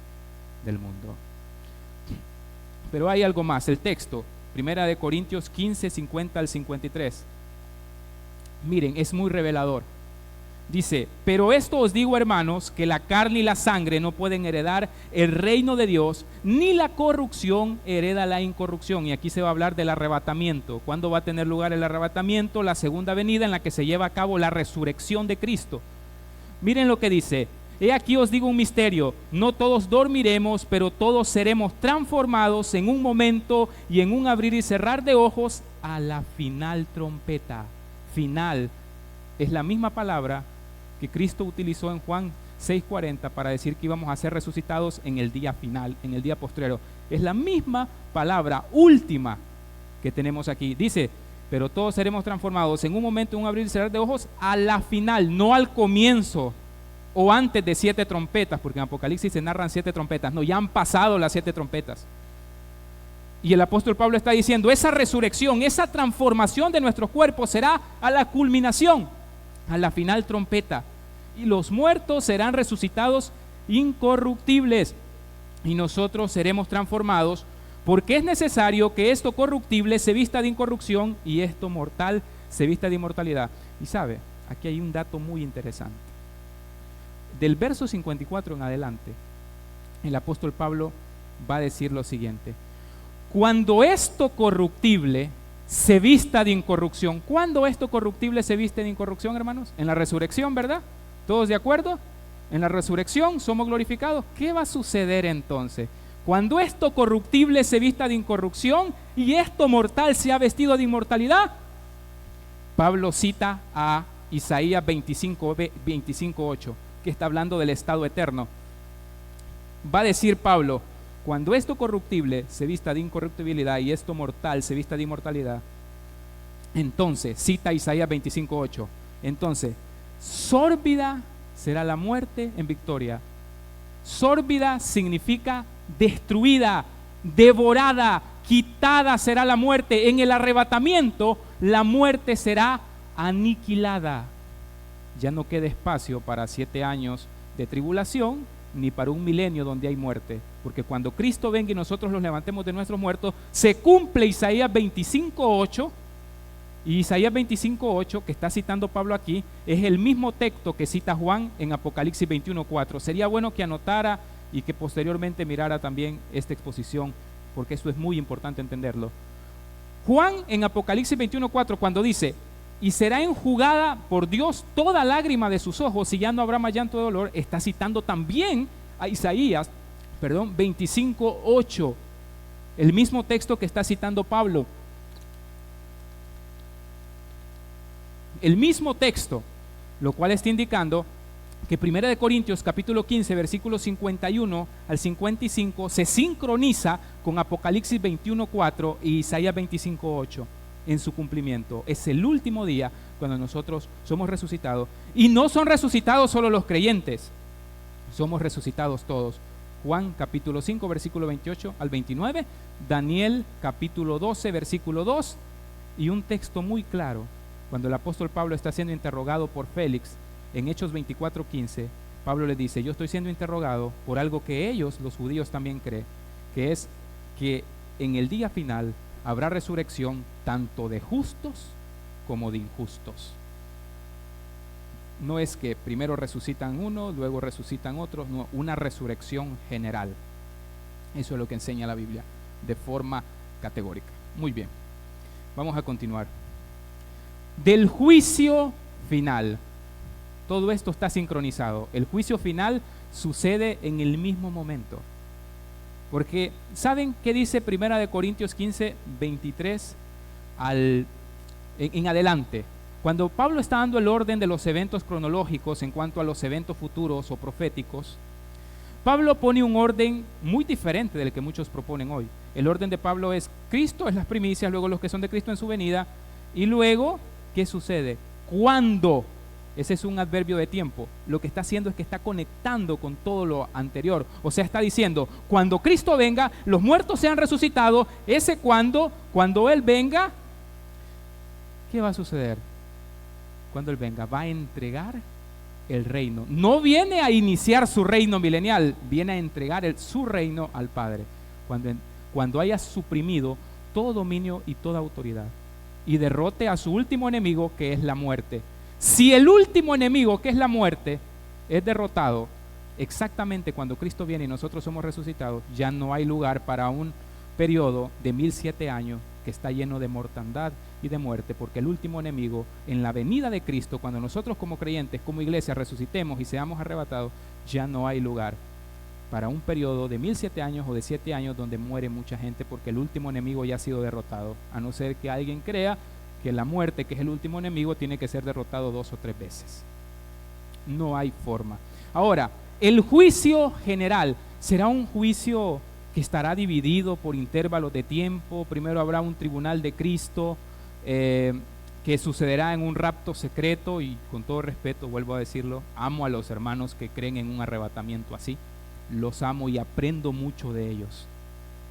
del mundo. Pero hay algo más, el texto, 1 Corintios 15, 50 al 53. Miren, es muy revelador. Dice, pero esto os digo, hermanos, que la carne y la sangre no pueden heredar el reino de Dios, ni la corrupción hereda la incorrupción. Y aquí se va a hablar del arrebatamiento. ¿Cuándo va a tener lugar el arrebatamiento? La segunda venida en la que se lleva a cabo la resurrección de Cristo. Miren lo que dice, he aquí os digo un misterio, no todos dormiremos, pero todos seremos transformados en un momento y en un abrir y cerrar de ojos a la final trompeta. Final es la misma palabra que Cristo utilizó en Juan 6:40 para decir que íbamos a ser resucitados en el día final, en el día postrero. Es la misma palabra última que tenemos aquí. Dice, pero todos seremos transformados en un momento, en un abrir y cerrar de ojos, a la final, no al comienzo o antes de 7 trompetas, porque en Apocalipsis se narran 7 trompetas. No, ya han pasado las 7 trompetas. Y el apóstol Pablo está diciendo, esa resurrección, esa transformación de nuestros cuerpos será a la culminación, a la final trompeta. Y los muertos serán resucitados incorruptibles y nosotros seremos transformados, porque es necesario que esto corruptible se vista de incorrupción y esto mortal se vista de inmortalidad. Y sabe, aquí hay un dato muy interesante. Del verso 54 en adelante, el apóstol Pablo va a decir lo siguiente: cuando esto corruptible se vista de incorrupción. ¿Cuándo esto corruptible se viste de incorrupción, hermanos? En la resurrección, ¿verdad? ¿Todos de acuerdo? En la resurrección somos glorificados. ¿Qué va a suceder entonces? Cuando esto corruptible se vista de incorrupción y esto mortal se ha vestido de inmortalidad. Pablo cita a Isaías 25:8, que está hablando del estado eterno. Va a decir Pablo, cuando esto corruptible se vista de incorruptibilidad y esto mortal se vista de inmortalidad, entonces, cita Isaías 25:8, entonces, sórbida será la muerte en victoria. Sórbida significa destruida, devorada, quitada será la muerte. En el arrebatamiento, la muerte será aniquilada. Ya no queda espacio para 7 años de tribulación, ni para un milenio donde hay muerte, porque cuando Cristo venga y nosotros los levantemos de nuestros muertos, se cumple Isaías 25:8, y Isaías 25:8 que está citando Pablo aquí es el mismo texto que cita Juan en Apocalipsis 21:4. Sería bueno que anotara y que posteriormente mirara también esta exposición, porque eso es muy importante entenderlo. Juan en Apocalipsis 21:4, cuando dice, y será enjugada por Dios toda lágrima de sus ojos y ya no habrá más llanto de dolor, está citando también a Isaías 25:8, el mismo texto que está citando Pablo. El mismo texto, lo cual está indicando que 1 Corintios capítulo 15 versículos 51 al 55 se sincroniza con Apocalipsis 21:4 y Isaías 25:8 en su cumplimiento. Es el último día cuando nosotros somos resucitados, y no son resucitados solo los creyentes, somos resucitados todos. Juan capítulo 5 versículo 28 al 29, Daniel capítulo 12 versículo 2, y un texto muy claro cuando el apóstol Pablo está siendo interrogado por Félix en Hechos 24:15. Pablo le dice, yo estoy siendo interrogado por algo que ellos, los judíos, también creen, que es que en el día final habrá resurrección tanto de justos como de injustos. No es que primero resucitan uno, luego resucitan otros, no, una resurrección general. Eso es lo que enseña la Biblia de forma categórica. Muy bien, vamos a continuar. Del juicio final. Todo esto está sincronizado. El juicio final sucede en el mismo momento. Porque, ¿saben qué dice Primera de Corintios 15, 23 en adelante? Cuando Pablo está dando el orden de los eventos cronológicos en cuanto a los eventos futuros o proféticos, Pablo pone un orden muy diferente del que muchos proponen hoy. El orden de Pablo es: Cristo es las primicias, luego los que son de Cristo en su venida, y luego, ¿qué sucede? ¿Cuándo? Ese es un adverbio de tiempo. Lo que está haciendo es que está conectando con todo lo anterior. O sea, está diciendo, cuando Cristo venga, los muertos sean resucitados. Ese cuando Él venga, ¿qué va a suceder? Cuando Él venga, va a entregar el reino. No viene a iniciar su reino milenial, viene a entregar su reino al Padre. Cuando haya suprimido todo dominio y toda autoridad y derrote a su último enemigo, que es la muerte. Si el último enemigo, que es la muerte, es derrotado, exactamente cuando Cristo viene y nosotros somos resucitados, ya no hay lugar para un periodo de 1007 años que está lleno de mortandad y de muerte, porque el último enemigo, en la venida de Cristo, cuando nosotros como creyentes, como iglesia, resucitemos y seamos arrebatados, ya no hay lugar para un periodo de 1007 años o de 7 años donde muere mucha gente, porque el último enemigo ya ha sido derrotado, a no ser que alguien crea que la muerte, que es el último enemigo, tiene que ser derrotado 2 o 3 veces. No hay forma. Ahora, el juicio general será un juicio que estará dividido por intervalos de tiempo. Primero habrá un tribunal de Cristo que sucederá en un rapto secreto, y con todo respeto vuelvo a decirlo, amo a los hermanos que creen en un arrebatamiento así, los amo y aprendo mucho de ellos,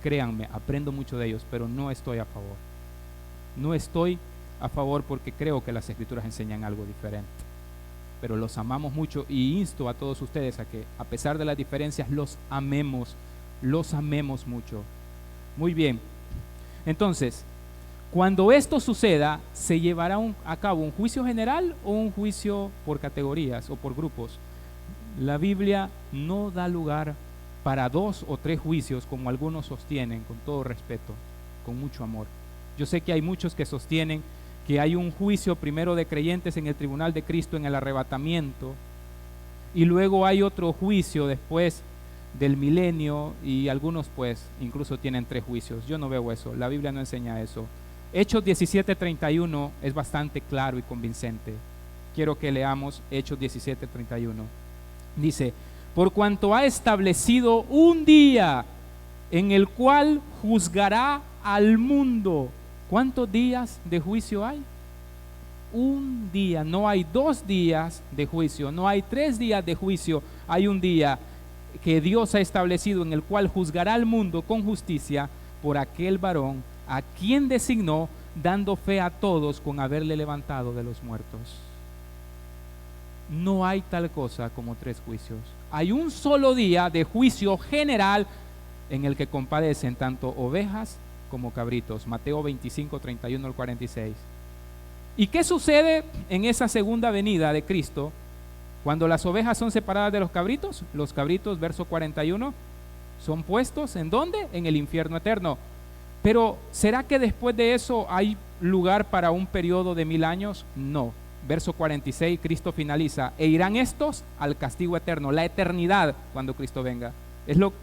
créanme, aprendo mucho de ellos, pero no estoy a favor. No estoy a favor porque creo que las Escrituras enseñan algo diferente, pero los amamos mucho y insto a todos ustedes a que, a pesar de las diferencias, los amemos mucho. Muy bien, entonces, cuando esto suceda, ¿se llevará a cabo un juicio general o un juicio por categorías o por grupos? La Biblia no da lugar para 2 o 3 juicios como algunos sostienen, con todo respeto, con mucho amor. Yo sé que hay muchos que sostienen que hay un juicio primero de creyentes en el tribunal de Cristo en el arrebatamiento, y luego hay otro juicio después del milenio, y algunos pues incluso tienen 3 juicios. Yo no veo eso, la Biblia no enseña eso. Hechos 17:31 es bastante claro y convincente. Quiero que leamos Hechos 17:31. Dice: por cuanto ha establecido un día en el cual juzgará al mundo. ¿Cuántos días de juicio hay? Un día, no hay 2 días de juicio, no hay 3 días de juicio, hay un día que Dios ha establecido en el cual juzgará al mundo con justicia por aquel varón a quien designó, dando fe a todos con haberle levantado de los muertos. No hay tal cosa como 3 juicios. Hay un solo día de juicio general en el que compadecen tanto ovejas como cabritos. Mateo 25, 31 al 46. ¿Y qué sucede en esa segunda venida de Cristo cuando las ovejas son separadas de los cabritos? Los cabritos, verso 41, son puestos ¿en dónde? En el infierno eterno. Pero ¿será que después de eso hay lugar para un periodo de 1000 años? No. Verso 46, Cristo finaliza: e irán estos al castigo eterno, la eternidad, cuando Cristo venga.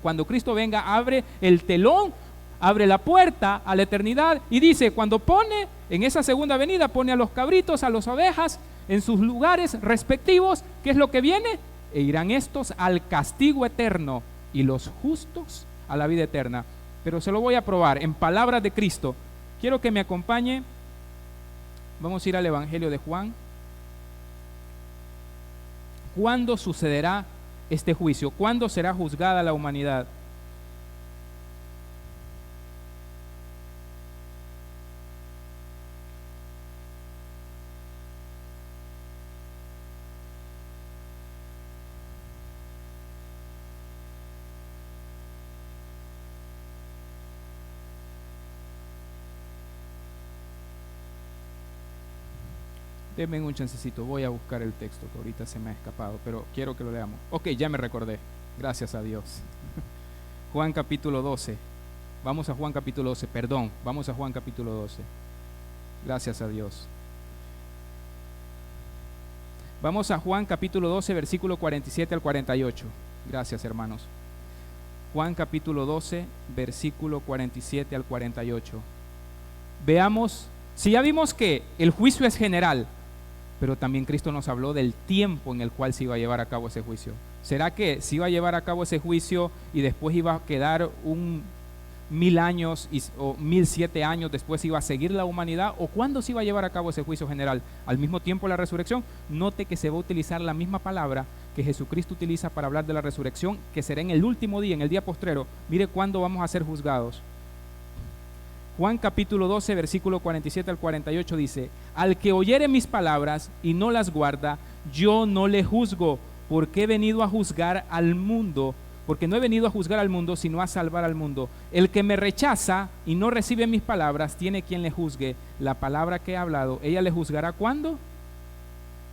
Cuando Cristo venga, abre el telón, abre la puerta a la eternidad, y dice, cuando pone en esa segunda venida, pone a los cabritos, a las ovejas en sus lugares respectivos. ¿Qué es lo que viene? E irán estos al castigo eterno y los justos a la vida eterna. Pero se lo voy a probar en palabras de Cristo. Quiero que me acompañe. Vamos a ir al Evangelio de Juan. ¿Cuándo sucederá este juicio? ¿Cuándo será juzgada la humanidad? Denme un chancecito, voy a buscar el texto que ahorita se me ha escapado, pero quiero que lo leamos. Ok, ya me recordé, gracias a Dios. Juan capítulo 12, vamos a Juan capítulo 12, perdón, vamos a Juan capítulo 12. Gracias a Dios. Vamos a Juan capítulo 12, versículo 47 al 48. Gracias, hermanos. Juan capítulo 12, versículo 47 al 48. Veamos, si ya vimos que el juicio es general, pero también Cristo nos habló del tiempo en el cual se iba a llevar a cabo ese juicio. ¿Será que se iba a llevar a cabo ese juicio y después iba a quedar 1000 años o 1007 años después iba a seguir la humanidad? ¿O cuándo se iba a llevar a cabo ese juicio general? ¿Al mismo tiempo la resurrección? Note que se va a utilizar la misma palabra que Jesucristo utiliza para hablar de la resurrección, que será en el último día, en el día postrero. Mire cuándo vamos a ser juzgados. Juan capítulo 12, versículo 47 al 48 dice: al que oyere mis palabras y no las guarda, yo no le juzgo, porque he venido a juzgar al mundo, porque no he venido a juzgar al mundo, sino a salvar al mundo. El que me rechaza y no recibe mis palabras, tiene quien le juzgue. La palabra que he hablado, ella le juzgará ¿cuándo?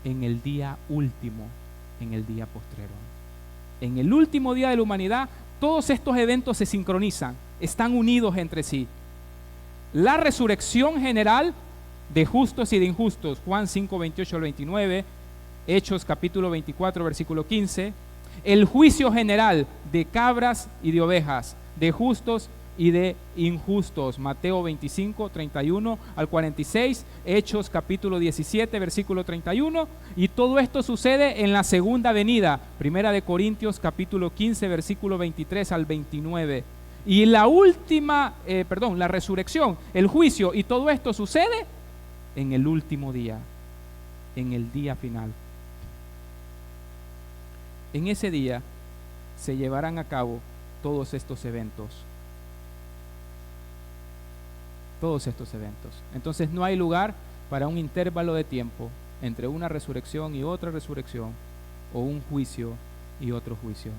En el día último, en el día postrero. En el último día de la humanidad, todos estos eventos se sincronizan, están unidos entre sí. La resurrección general de justos y de injustos, Juan 5, 28 al 29, Hechos capítulo 24, versículo 15. El juicio general de cabras y de ovejas, de justos y de injustos, Mateo 25, 31 al 46, Hechos capítulo 17, versículo 31, y todo esto sucede en la segunda venida, Primera de Corintios capítulo 15, versículo 23 al 29. Y la última, la resurrección, el juicio y todo esto sucede en el último día, en el día final. En ese día se llevarán a cabo todos estos eventos. Todos estos eventos. Entonces no hay lugar para un intervalo de tiempo entre una resurrección y otra resurrección, o un juicio y otro juicio.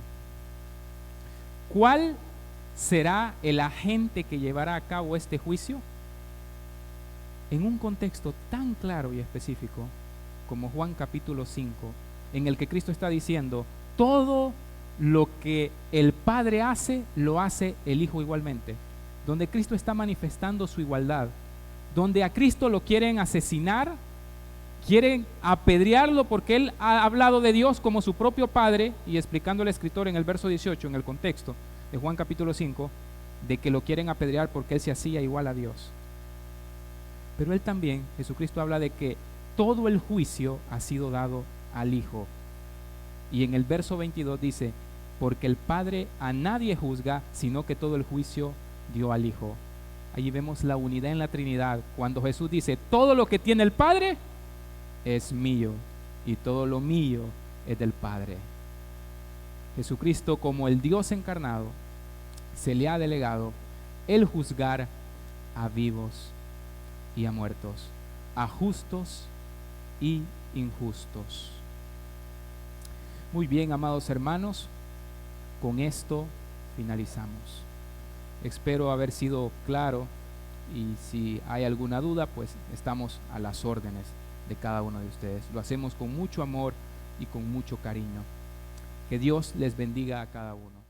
¿Cuál será el agente que llevará a cabo este juicio? En un contexto tan claro y específico como Juan capítulo 5, en el que Cristo está diciendo: todo lo que el Padre hace, lo hace el Hijo igualmente. Donde Cristo está manifestando su igualdad, donde a Cristo lo quieren asesinar, quieren apedrearlo porque Él ha hablado de Dios como su propio Padre, y explicando el escritor en el verso 18, en el contexto de Juan capítulo 5, de que lo quieren apedrear porque Él se hacía igual a Dios. Pero Él también, Jesucristo, habla de que todo el juicio ha sido dado al Hijo. Y en el verso 22 dice: porque el Padre a nadie juzga, sino que todo el juicio dio al Hijo. Allí vemos la unidad en la Trinidad, cuando Jesús dice: todo lo que tiene el Padre es mío, y todo lo mío es del Padre. Jesucristo, como el Dios encarnado, se le ha delegado el juzgar a vivos y a muertos, a justos y injustos. Muy bien, amados hermanos, con esto finalizamos. Espero haber sido claro, y si hay alguna duda, pues estamos a las órdenes de cada uno de ustedes. Lo hacemos con mucho amor y con mucho cariño. Que Dios les bendiga a cada uno.